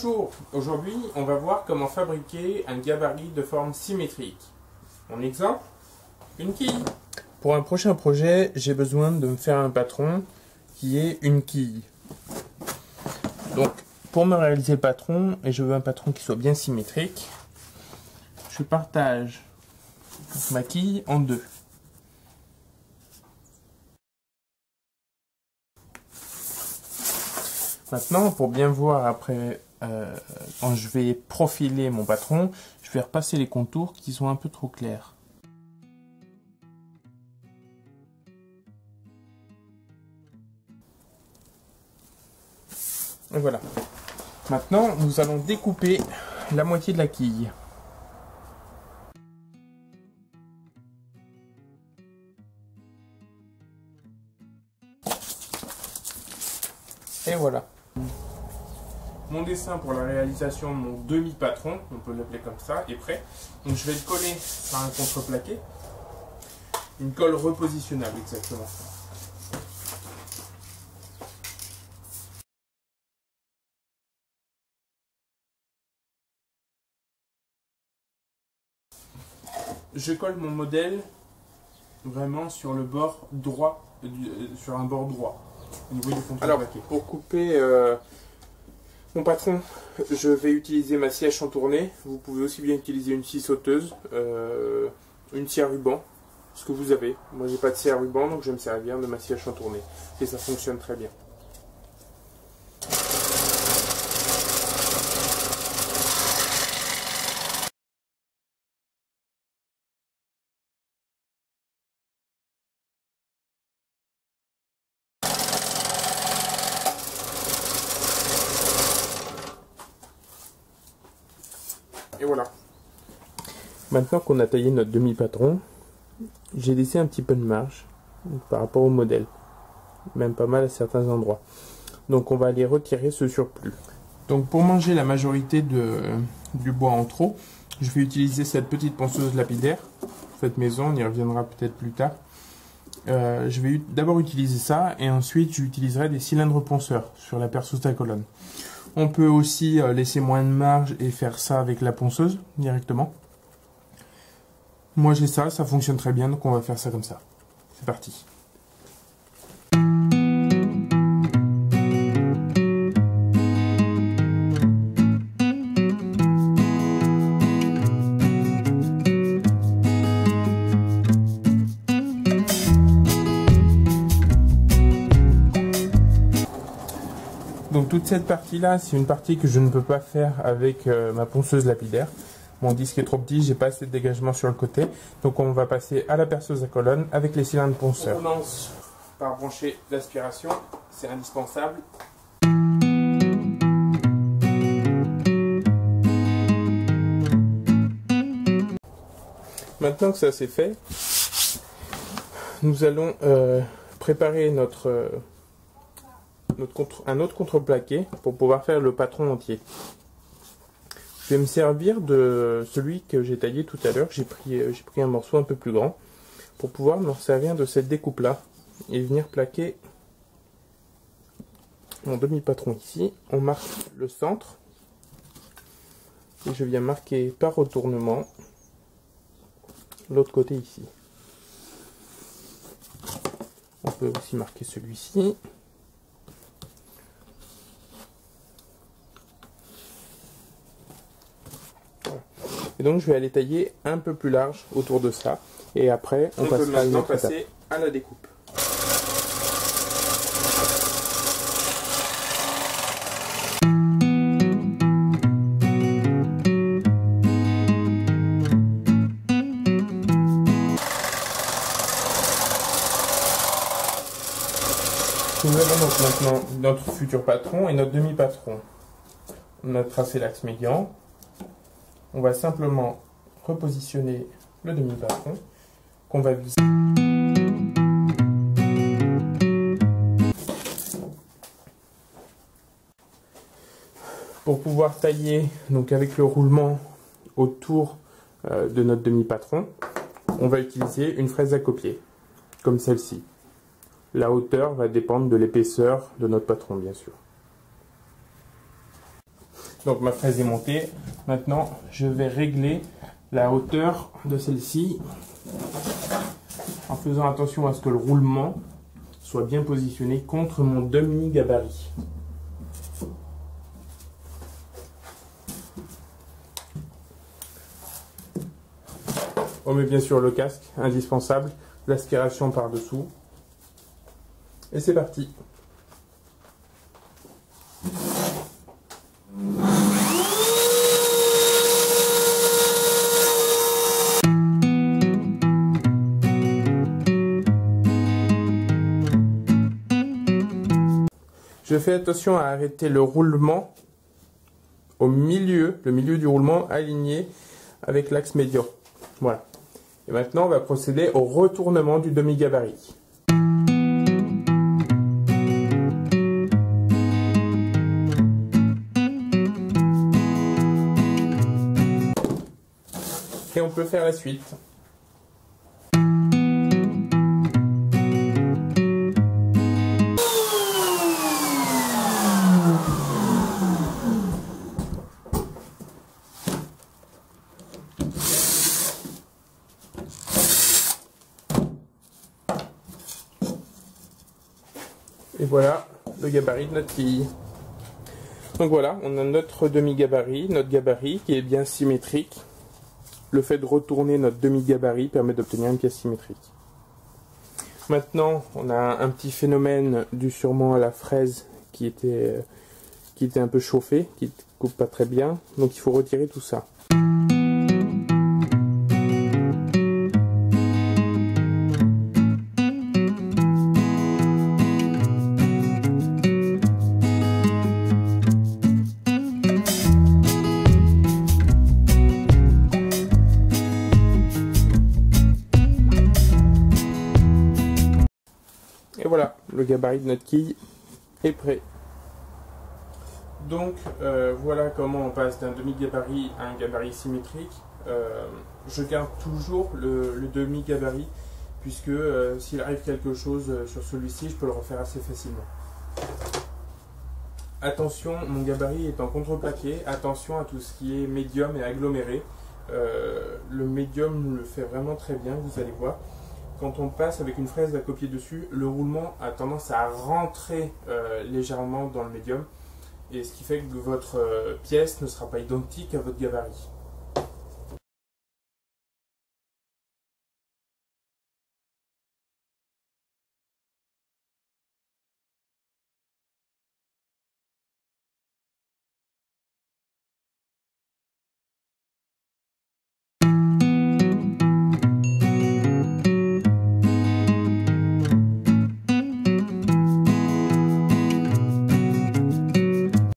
Bonjour, aujourd'hui on va voir comment fabriquer un gabarit de forme symétrique. Mon exemple, une quille. Pour un prochain projet, j'ai besoin de me faire un patron qui est une quille. Donc pour me réaliser le patron, et je veux un patron qui soit bien symétrique, je partage ma quille en deux. Maintenant, pour bien voir après, quand je vais profiler mon patron, je vais repasser les contours qui sont un peu trop clairs. Et voilà. Maintenant, nous allons découper la moitié de la quille. Et voilà. Mon dessin pour la réalisation de mon demi-patron, on peut l'appeler comme ça, est prêt. Donc je vais le coller sur un contreplaqué. Une colle repositionnable exactement. Je colle mon modèle vraiment sur le bord droit, sur un bord droit, au niveau du contreplaqué. Alors, pour couper mon patron, je vais utiliser ma scie à chantourner. Vous pouvez aussi bien utiliser une scie sauteuse, une scie à ruban, ce que vous avez. Moi, j'ai pas de scie à ruban, donc je vais me servir de ma scie à chantourner. Et ça fonctionne très bien. Et voilà. Maintenant qu'on a taillé notre demi-patron, j'ai laissé un petit peu de marge par rapport au modèle. Même pas mal à certains endroits. Donc on va aller retirer ce surplus. Donc pour manger la majorité du bois en trop, je vais utiliser cette petite ponceuse lapidaire. Faite maison, on y reviendra peut-être plus tard. Je vais d'abord utiliser ça et ensuite j'utiliserai des cylindres ponceurs sur la perceuse de la colonne. On peut aussi laisser moins de marge et faire ça avec la ponceuse directement. Moi j'ai ça, ça fonctionne très bien, donc on va faire ça comme ça. C'est parti. Donc toute cette partie-là, c'est une partie que je ne peux pas faire avec ma ponceuse lapidaire. Mon disque est trop petit, j'ai pas assez de dégagement sur le côté. Donc on va passer à la perceuse à colonne avec les cylindres ponceurs. On commence par brancher l'aspiration, c'est indispensable. Maintenant que ça c'est fait, nous allons préparer un autre contreplaqué pour pouvoir faire le patron entier. Je vais me servir de celui que j'ai taillé tout à l'heure. J'ai pris un morceau un peu plus grand pour pouvoir me servir de cette découpe là et venir plaquer mon demi-patron ici. On marque le centre et je viens marquer par retournement l'autre côté ici. On peut aussi marquer celui-ci. Et donc je vais aller tailler un peu plus large autour de ça. Et après on passera à une autre étape. À la découpe. Nous avons donc maintenant notre futur patron et notre demi-patron. On a tracé l'axe médian. On va simplement repositionner le demi-patron qu'on va visser. Pour pouvoir tailler donc avec le roulement autour de notre demi-patron, on va utiliser une fraise à copier, comme celle-ci. La hauteur va dépendre de l'épaisseur de notre patron, bien sûr. Donc ma fraise est montée. Maintenant, je vais régler la hauteur de celle-ci en faisant attention à ce que le roulement soit bien positionné contre mon demi-gabarit. On met bien sûr le casque, indispensable, l'aspiration par-dessous. Et c'est parti. Je fais attention à arrêter le roulement au milieu, le milieu du roulement aligné avec l'axe médian. Voilà. Et maintenant, on va procéder au retournement du demi-gabarit. Et on peut faire la suite. Et voilà le gabarit de notre quille. Donc voilà, on a notre demi-gabarit, notre gabarit qui est bien symétrique. Le fait de retourner notre demi-gabarit permet d'obtenir une pièce symétrique. Maintenant, on a un petit phénomène dû sûrement à la fraise qui était un peu chauffée, qui ne coupe pas très bien. Donc il faut retirer tout ça. Et voilà, le gabarit de notre quille est prêt. Donc voilà comment on passe d'un demi-gabarit à un gabarit symétrique. Je garde toujours le demi-gabarit puisque s'il arrive quelque chose sur celui-ci, je peux le refaire assez facilement. Attention, mon gabarit est en contreplaqué, attention à tout ce qui est médium et aggloméré. Le médium le fait vraiment très bien, vous allez voir. Quand on passe avec une fraise à copier dessus, le roulement a tendance à rentrer légèrement dans le médium, et ce qui fait que votre pièce ne sera pas identique à votre gabarit.